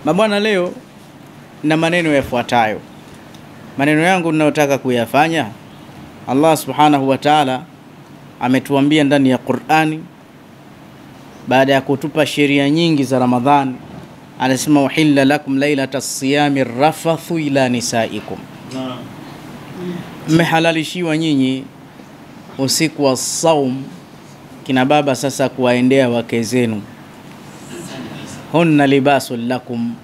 Mabwana, leo na maneno yafuatayo. Maneno yangu ninayotaka kuyafanya, Allah subhanahu wa ta'ala ametuambia ndani ya Qur'ani, baada ya kutupa sheria nyingi za Ramadhani, anasema uhilla lakum lailatas siyami rafathu ila nisaikum. Mmehalalishiwa nyinyi usiku wa saum, kina baba sasa, kuwaendea wake zenu. Hunna libasul lakum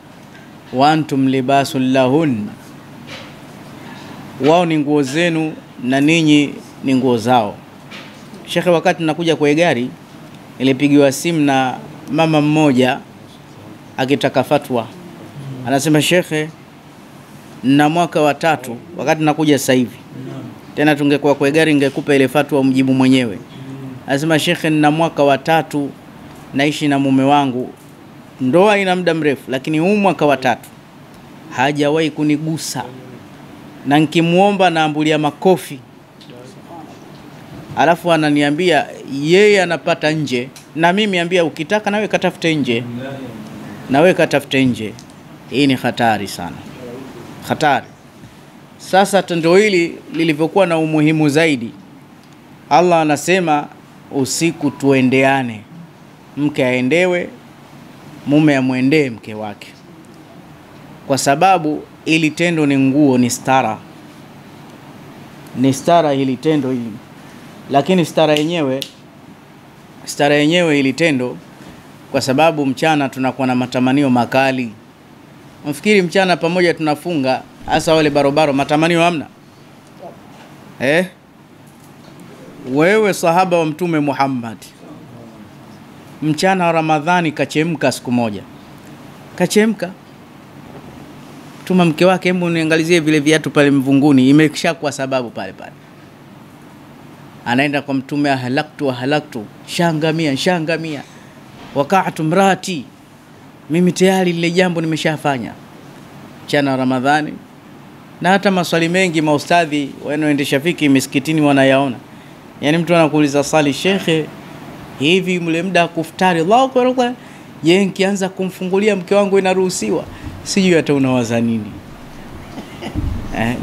wa antum libasul lahun. Wao ni nguo zenu na ninyi ni nguo zao. Shekhe, wakati nakuja kwa gari nilipigiwa simu na mama mmoja akitaka fatwa. Anasema, shekhe, na mwaka wa 3, wakati nakuja sasa hivi. Tena tungekuwa kwa gari ningekupa ile fatwa mjibu mwenyewe. Anasema, shekhe, na mwaka wa 3 naishi na mume wangu. Ndoa ina muda mrefu, lakini huu mwaka wa 3 hajawahi kunigusa. Na nikimuomba naambulia makofi. Alafu ananiambia yeye anapata nje, na mimi ambia ukitaka nawe katafute nje. Nawe katafute nje. Hii ni hatari sana. Hatari. Sasa tendo hili lilivyokuwa na umuhimu zaidi, Allah anasema usiku tuendeane. Mke aendewe, mume amwendee mke wake. Kwa sababu ili tendo ni nguo, ni stara. Ni stara hili tendo hili. Lakini stara yenyewe hili tendo, kwa sababu mchana tunakuwa na matamanio makali. Mfikiri mchana pamoja tunafunga, hasa wale barobaro, matamanio hamna? Wewe sahaba wa Mtume Muhammad, mchana wa Ramadhani kachemka siku moja. Kachemka. Tuma mke wake, hebu niangalizie vile viatu pale mvunguni, imekisha kwa sababu pale. Anaenda kwa Mtume, halaktu, shangamia. Wakati mrati, mimi tayari lile jambo nimeshafanya. Mchana wa Ramadhani. Na hata maswali mengi maustadhi wanaoendesha fiki misikitini wanayaona. Yaani mtu anakuuliza swali, shekhe, hivi mle muda kuftari Allahu Akbar, je, nikianza kumfungulia mke wangu inaruhusiwa? Sijui hata unawaza nini.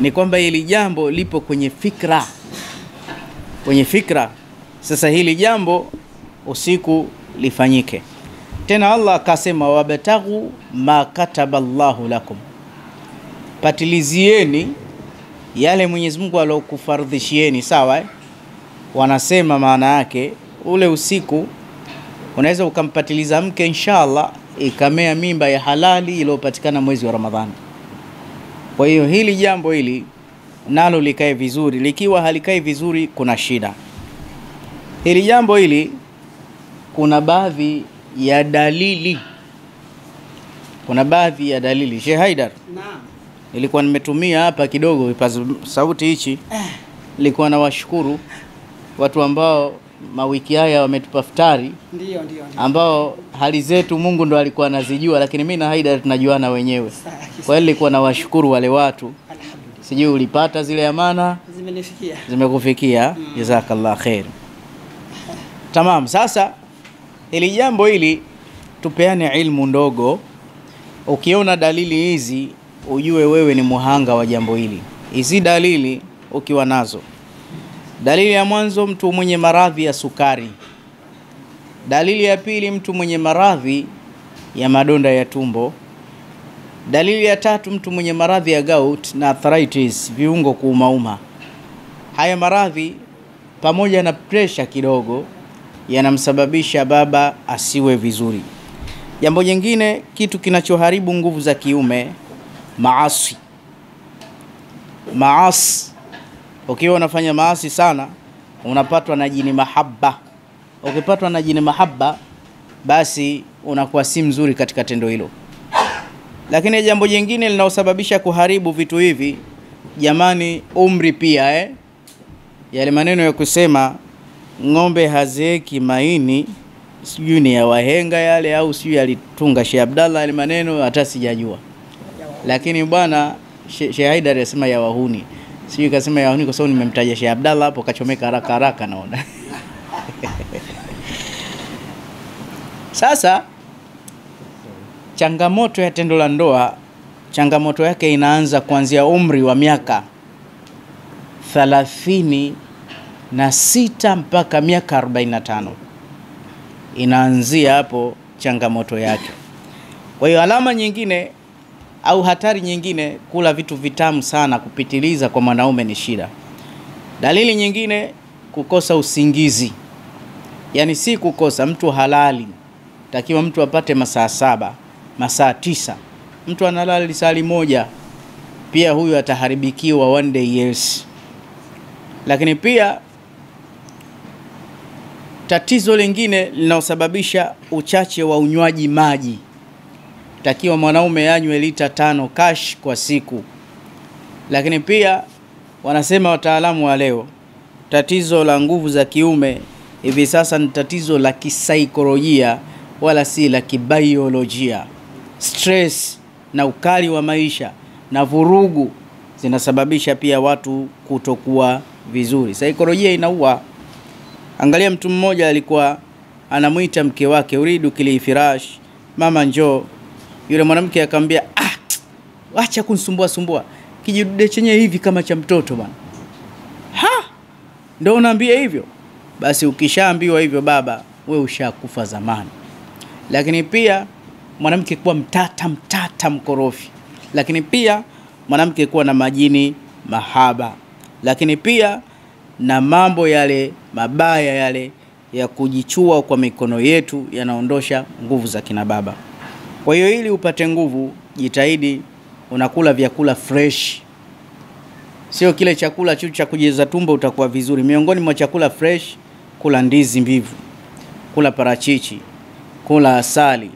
Ni kwamba hili jambo lipo kwenye fikra. Kwenye fikra. Sasa hili jambo usiku lifanyike. Tena Allah akasema, wabtaghu ma kataba Allahu lakum. Patilizieni yale Mwenyezi Mungu aliyokufardhishieni, sawa? Wanasema maana yake ule usiku unaweza ukampatiliza mke, inshallah ikamea mimba ya halali iliyopatikana mwezi wa Ramadhani. Kwa hiyo hili jambo hili nalo likae vizuri. Likiwa halikai vizuri kuna shida. Hili jambo hili kuna baadhi ya dalili. Sheikh Haidar, naam, nilikuwa nimetumia hapa kidogo vipaza sauti hichi. Nilikuwa nawashukuru watu ambao mawiki haya wametupa futari. Ndio. Ambao hali zetu Mungu ndo alikuwa anazijua, lakini mimi na Haidar tunajuana wenyewe. Kwa hiyo nilikuwa nawashukuru wale watu. Sijui ulipata zile amana? Zimenifikia. Zimekufikia? Jazakallah khair. Tamam. Sasa hili jambo hili tupeane ilmu ndogo. Ukiona dalili hizi ujue wewe ni muhanga wa jambo hili. Hizi dalili ukiwa nazo. Dalili ya mwanzo, mtu mwenye maradhi ya sukari. Dalili ya pili, mtu mwenye maradhi ya madonda ya tumbo. Dalili ya 3, mtu mwenye maradhi ya gout na arthritis, viungo kuumauma. Haya maradhi pamoja na pressure kidogo yanamsababisha baba asiwe vizuri. Jambo jingine, kitu kinachoharibu nguvu za kiume, maasi. Ukiwa unafanya maasi sana, unapatwa na jini mahaba. Ukipatwa na jini mahaba, basi unakuwa si mzuri katika tendo hilo. Lakini jambo jingine linalosababisha kuharibu vitu hivi, jamani, umri pia. Yale maneno ya kusema ng'ombe hazeeki maini, sijui ni ya wahenga yale au sijui alitunga Sheikh Abdallah, yale maneno hata sijajua. Lakini bwana Sheikh Haidar anasema ya wahuni. Sijui kasema ya wahuni kwa sababu nimemtaja Sheikh Abdallah hapo, kachomeka haraka naona. Sasa changamoto ya tendo la ndoa, changamoto yake inaanza kuanzia umri wa miaka 36 mpaka miaka 45. Inaanzia hapo changamoto yake. Kwa hiyo alama nyingine au hatari nyingine, kula vitu vitamu sana kupitiliza kwa mwanaume ni shida. Dalili nyingine, kukosa usingizi. Yani si kukosa, mtu halali. Takiwa mtu apate masaa 7, masaa 9. Mtu analala lisali moja, pia huyu ataharibikiwa one day yes. Lakini pia tatizo lingine linaosababisha uchache wa unywaji maji. Takiwa mwanaume anywe lita 5 cash kwa siku. Lakini pia wanasema wataalamu wa leo, tatizo la nguvu za kiume hivi sasa ni tatizo la kisaikolojia wala si la kibiolojia. Stress na ukali wa maisha na vurugu zinasababisha pia watu kutokuwa vizuri. Saikolojia inaua. Angalia, mtu mmoja alikuwa anamuita mke wake, uridu kili firash, mama njoo. Yule mwanamke akamwambia, acha kunisumbua, kijidude chenye hivi kama cha mtoto bwana. Ndio unaambia hivyo? Basi ukishaambiwa hivyo baba, wewe ushakufa zamani. Lakini pia mwanamke kuwa mtata mkorofi. Lakini pia mwanamke kuwa na majini mahaba. Lakini pia na mambo yale mabaya yale ya kujichua kwa mikono yetu yanaondosha nguvu za kina baba. Kwa hiyo ili upate nguvu, jitahidi unakula vyakula fresh. Sio kile chakula cha kujaza tumbo utakuwa vizuri. Miongoni mwa chakula fresh, kula ndizi mbivu, kula parachichi, kula asali,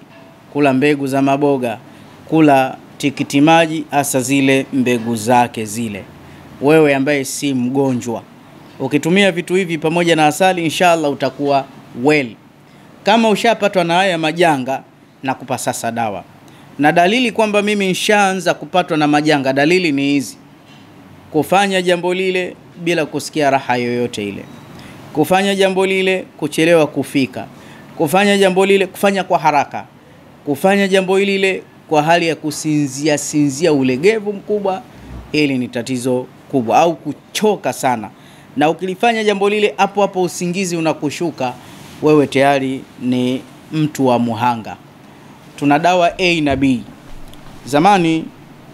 kula mbegu za maboga, kula tikiti maji, hasa zile mbegu zake zile. Wewe ambaye si mgonjwa, ukitumia vitu hivi pamoja na asali, inshallah utakuwa well. Kama ushapatwa na haya majanga, nakupa sasa dawa. Na dalili kwamba mimi nishaanza kupatwa na majanga, dalili ni hizi: kufanya jambo lile bila kusikia raha yoyote ile, kufanya jambo lile kuchelewa kufika, kufanya jambo lile kufanya kwa haraka, kufanya jambo lile kwa hali ya kusinzia ulegevu mkubwa. Hili ni tatizo kubwa. Au kuchoka sana, na ukilifanya jambo lile hapo usingizi unakushuka, wewe tayari ni mtu wa muhanga. Tuna dawa A na B. Zamani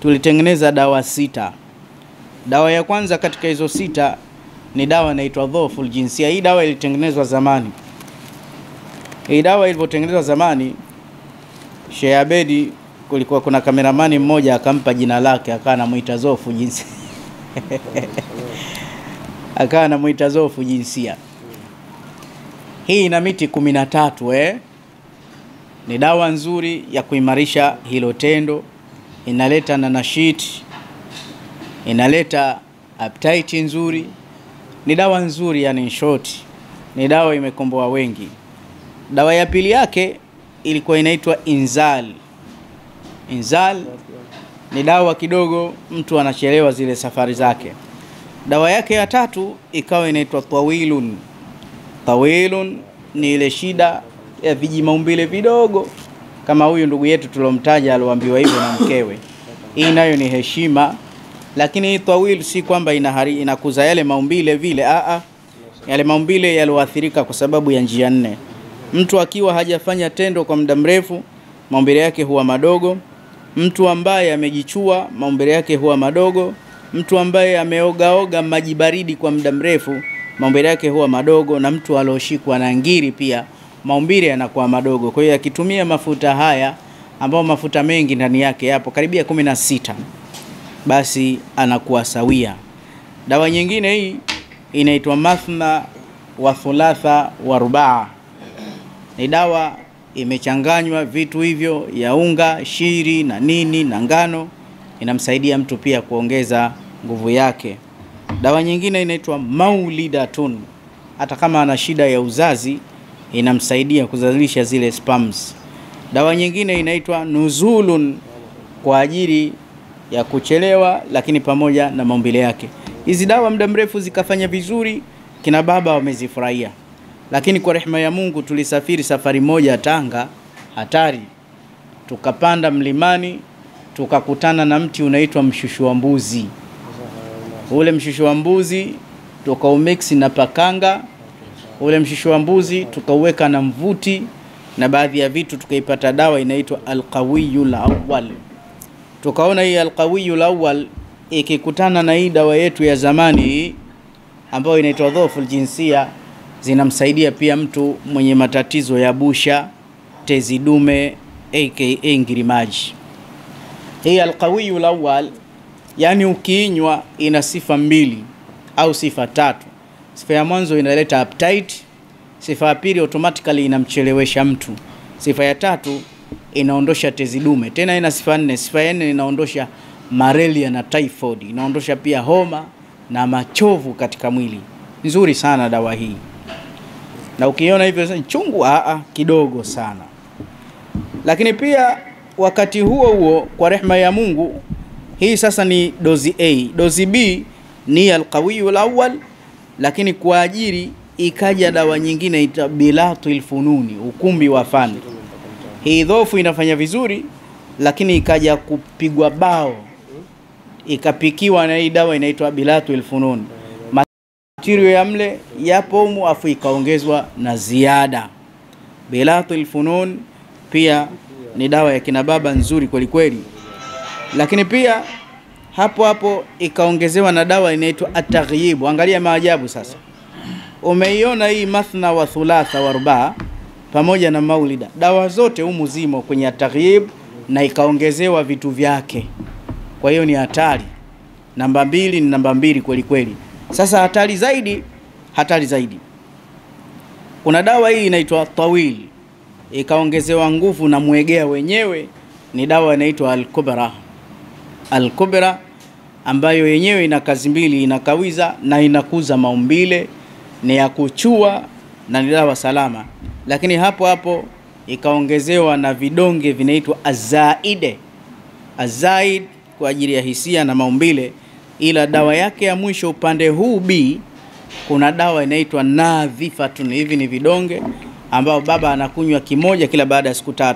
tulitengeneza dawa 6. Dawa ya kwanza katika hizo 6 ni dawa inaitwa dhoful jinsia. Hii dawa ilitengenezwa zamani. Hii dawa ilipotengenezwa zamani, Sheikh Abedi, kulikuwa kuna kameramani mmoja akampa jina lake, akawa anamuita zofu jinsia. Akawa anamuita zofu jinsia. Hii ina miti 13 Ni dawa nzuri ya kuimarisha hilo tendo. Inaleta nanashit, inaleta appetite nzuri. Ni dawa nzuri, yani in short, ni dawa imekomboa wengi. Dawa ya pili yake ilikuwa inaitwa Inzal. Inzal ni dawa kidogo mtu anachelewa zile safari zake. Dawa yake ya tatu ikawa inaitwa Tawilun. Tawilun ni ile shida ya vijimaumbile vidogo, kama huyu ndugu yetu tulomtaja aliambiwa hivyo na mkewe. Hii nayo ni heshima. Lakini Tawil si kwamba inakuza yale maumbile vile, yale maumbile yalioathirika kwa sababu ya njia 4. Mtu akiwa hajafanya tendo kwa muda mrefu, maumbile yake huwa madogo. Mtu ambaye amejichua, maumbile yake huwa madogo. Mtu ambaye ameoga maji baridi kwa muda mrefu, maumbile yake huwa madogo. Na mtu alioshikwa na ngiri pia, maumbile yanakuwa madogo. Kwa hiyo akitumia mafuta haya, ambao mafuta mengi ndani yake yapo karibia 16, basi anakuwa sawia. Dawa nyingine hii inaitwa Mathna wa Thulatha wa Rubaa. Ni dawa imechanganywa vitu hivyo ya unga, shiri na nini na ngano. Inamsaidia mtu pia kuongeza nguvu yake. Dawa nyingine inaitwa Maulidatun. Hata kama ana shida ya uzazi, inamsaidia kuzalisha zile sperms. Dawa nyingine inaitwa Nuzulun, kwa ajili ya kuchelewa lakini pamoja na maumbile yake. Hizi dawa muda mrefu zikafanya vizuri, kina baba wamezifurahia. Lakini kwa rehema ya Mungu tulisafiri safari moja Tanga, hatari. tukapanda mlimani, tukakutana na mti unaitwa mshushu wa mbuzi. Ule mshushu wa mbuzi tukaumix na pakanga. Ule mshushu wa mbuzi tukauweka na mvuti na baadhi ya vitu, tukaipata dawa inaitwa Al-Qawiyul Awwal. Tukaona hii Al-Qawiyul Awwal ikikutana na hii dawa yetu ya zamani ambayo inaitwa Dhoful Jinsia, zinamsaidia pia mtu mwenye matatizo ya busha, tezi dume, aka ngirimaji. Hii Al-Qawiyul Awwal, yani ukiinywa ina sifa mbili au sifa tatu. Sifa ya mwanzo inaleta appetite, sifa ya pili automatically inamchelewesha mtu, sifa ya tatu inaondosha tezi dume. Tena ina sifa nne. Sifa ya nne inaondosha malaria na typhoid, inaondosha pia homa na machovu katika mwili. Nzuri sana dawa hii. Na ukiona hivyo chungu kidogo sana. Lakini pia wakati huo huo kwa rehema ya Mungu, hii sasa ni dozi A. Dozi B ni Al-Qawiyul Awwal, lakini kwa ajili ikaja dawa nyingine ita Bilatul Fununi, ukumbi wa fani. Hii dhofu inafanya vizuri, lakini ikaja kupigwa bao, ikapikiwa na hii dawa inaitwa Bilatul Fununi. Material ya mle yapo humu, afu ikaongezwa na ziada. Bilatul Fununi pia ni dawa ya kina baba nzuri kweli kweli. Lakini pia hapo hapo ikaongezewa na dawa inaitwa At-Taghyib. Angalia maajabu sasa. Umeiona hii Mathna wa Thulatha wa Rubaa pamoja na Maulida. Dawa zote humu zimo kwenye At-Taghyib na ikaongezewa vitu vyake. Kwa hiyo ni hatari. Namba 2 ni namba 2 kweli kweli. Sasa hatari zaidi. Kuna dawa hii inaitwa Tawil. Ikaongezewa nguvu na mwegea wenyewe, ni dawa inaitwa Al-Kubra. Al-Kubra ambayo yenyewe ina kazi mbili, inakawiza na inakuza maumbile, ni ya kuchua na ni dawa salama. Lakini hapo hapo ikaongezewa na vidonge vinaitwa Azaide. Azaid kwa ajili ya hisia na maumbile. Ila dawa yake ya mwisho upande huu B, kuna dawa inaitwa Nadhifatun. Hivi ni vidonge ambao baba anakunywa kimoja kila baada ya siku 3,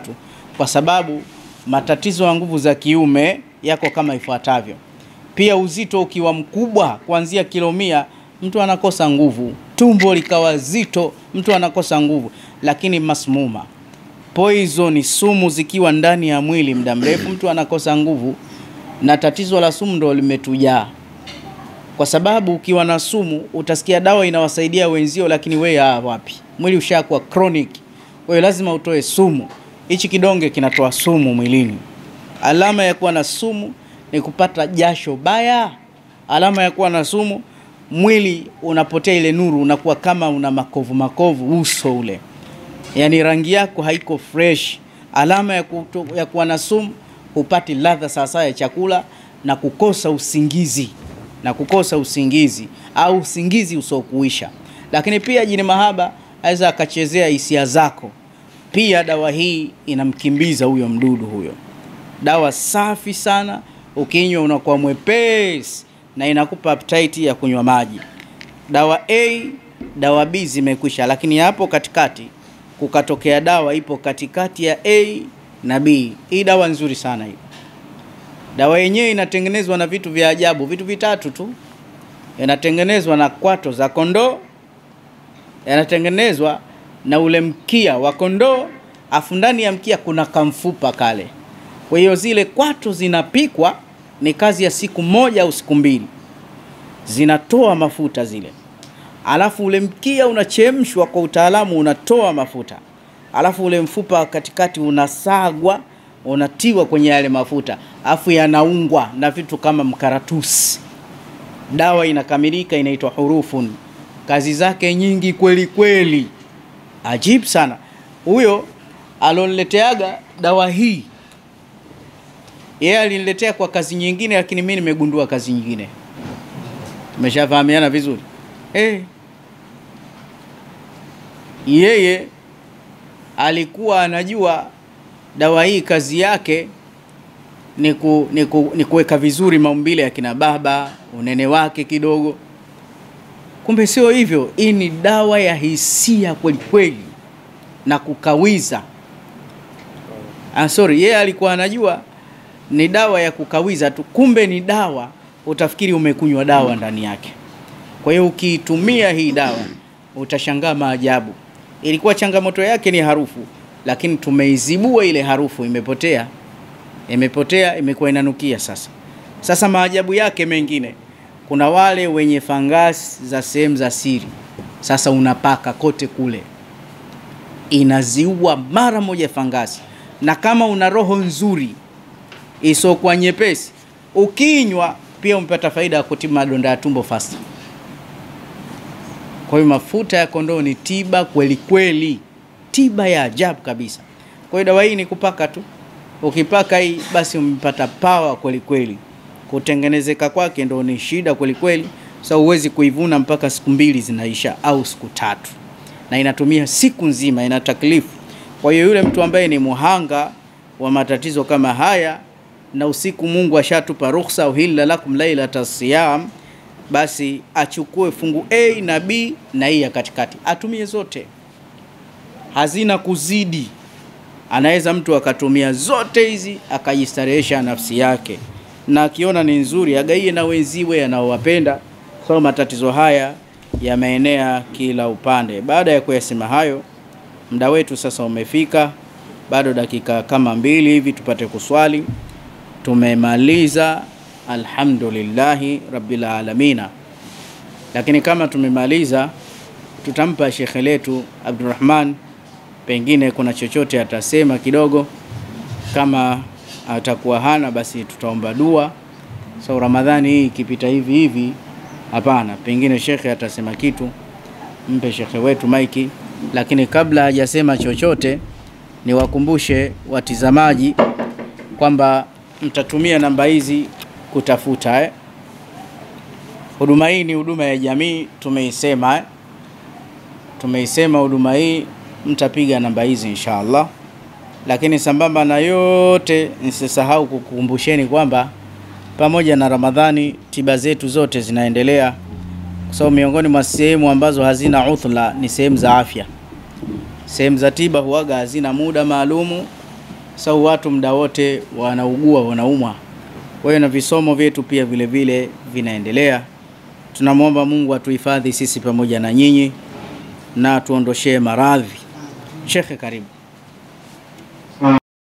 kwa sababu matatizo ya nguvu za kiume yako kama ifuatavyo. Pia uzito ukiwa mkubwa kuanzia kilo 100, mtu anakosa nguvu. Tumbo likawa zito, mtu anakosa nguvu. Lakini masmuma, poison, sumu zikiwa ndani ya mwili muda mrefu, mtu anakosa nguvu. Na tatizo la sumu ndo limetujaa, kwa sababu ukiwa na sumu utasikia dawa inawasaidia wenzio, lakini wewe wapi? Mwili ushakuwa chronic. Wewe lazima utoe sumu. Hichi kidonge kinatoa sumu mwilini. Alama ya kuwa na sumu ni kupata jasho baya. Alama ya kuwa na sumu, mwili unapotea ile nuru, unakuwa kama una makovu uso ule. Yani rangi yako haiko fresh. Alama ya kuwa na sumu, hupati ladha sasa ya chakula na kukosa usingizi au usingizi usiokuisha. Lakini pia jini mahaba aweza akachezea hisia zako. Pia dawa hii inamkimbiza huyo mdudu huyo. Dawa safi sana, ukinywa unakuwa mwepesi na inakupa appetite ya kunywa maji. Dawa A, dawa B zimekwisha, lakini hapo katikati kukatokea dawa ipo katikati ya A na B. Hii dawa nzuri sana hii. Dawa yenyewe inatengenezwa na vitu vya ajabu, vitu vitatu tu. Inatengenezwa na kwato za kondoo, inatengenezwa na ule mkia wa kondoo, afu ndani ya mkia kuna kamfupa kale. Kwa hiyo zile kwato zinapikwa, ni kazi ya siku 1 au siku 2. Zinatoa mafuta zile. Alafu ule mkia unachemshwa kwa utaalamu, unatoa mafuta. Alafu ule mfupa katikati unasagwa, unatiwa kwenye yale mafuta. Alafu yanaungwa na vitu kama mkaratusi. Dawa inakamilika, inaitwa Hurufun. Kazi zake nyingi kweli kweli. Ajibu sana. Huyo alonileteaga dawa hii, yeye aliniletea kwa kazi nyingine, lakini mimi nimegundua kazi nyingine. Tumeshafahamiana vizuri. Yeye alikuwa anajua dawa hii kazi yake ni kuweka vizuri maumbile ya kina baba, unene wake kidogo. Kumbe sio hivyo. Hii ni dawa ya hisia kweli kweli na kukawiza. Yeye alikuwa anajua ni dawa ya kukawiza tu, kumbe ni dawa, utafikiri umekunywa dawa ndani yake. Kwa hiyo ukiitumia hii dawa utashangaa maajabu. Ilikuwa changamoto yake ni harufu, lakini tumeizibua ile harufu, imepotea, imekuwa inanukia sasa maajabu yake mengine, kuna wale wenye fangasi za sehemu za siri, sasa unapaka kote kule, inaziua mara moja fangasi. Na kama una roho nzuri isokuwa nyepesi, ukinywa pia umpata faida ya kutibu madonda ya tumbo fast. Kwa hiyo mafuta ya kondoo ni tiba kweli kweli, tiba ya ajabu kabisa. Kwa hiyo dawa hii ni kupaka tu, ukipaka hii basi umpata power kweli kweli. Kutengenezeka kwake ndio ni shida kweli kweli. Sasa huwezi kuivuna mpaka siku 2 zinaisha au siku 3, na inatumia siku nzima, ina taklifu. Kwa hiyo yule mtu ambaye ni muhanga wa matatizo kama haya, na usiku Mungu ashatupa ruhusa, uhilla lakum lailatas siyam, basi achukue fungu A na B na hii ya katikati, atumie zote, hazina kuzidi. Anaweza mtu akatumia zote hizi akajistarehesha nafsi yake, na akiona ni nzuri agaie na wenziwe anaowapenda. So matatizo haya yameenea kila upande. Baada ya kuyasema hayo, muda wetu sasa umefika, bado dakika kama 2 hivi tupate kuswali. Tumemaliza alhamdulillahi rabbil alamina. Lakini kama tumemaliza, tutampa shekhe letu Abdurrahman, pengine kuna chochote atasema kidogo. Kama atakuwa hana, basi tutaomba dua. So Ramadhani hii ikipita hivi hapana, pengine shekhe atasema kitu. Mpe shekhe wetu maiki. Lakini kabla hajasema chochote, niwakumbushe watizamaji kwamba mtatumia namba hizi kutafuta. Huduma hii ni huduma ya jamii, tumeisema huduma hii, mtapiga namba hizi inshallah. Lakini sambamba na yote, nisisahau kukumbusheni kwamba pamoja na Ramadhani tiba zetu zote zinaendelea. Kwa sababu miongoni mwa sehemu ambazo hazina uthla ni sehemu za afya. Sehemu za tiba huaga hazina muda maalumu, sababu watu muda wote wanaugua, wanaumwa. Kwa hiyo na visomo vyetu pia vile vile vinaendelea. Tunamwomba Mungu atuhifadhi sisi pamoja na nyinyi na tuondoshee maradhi. Shekhe, karibu.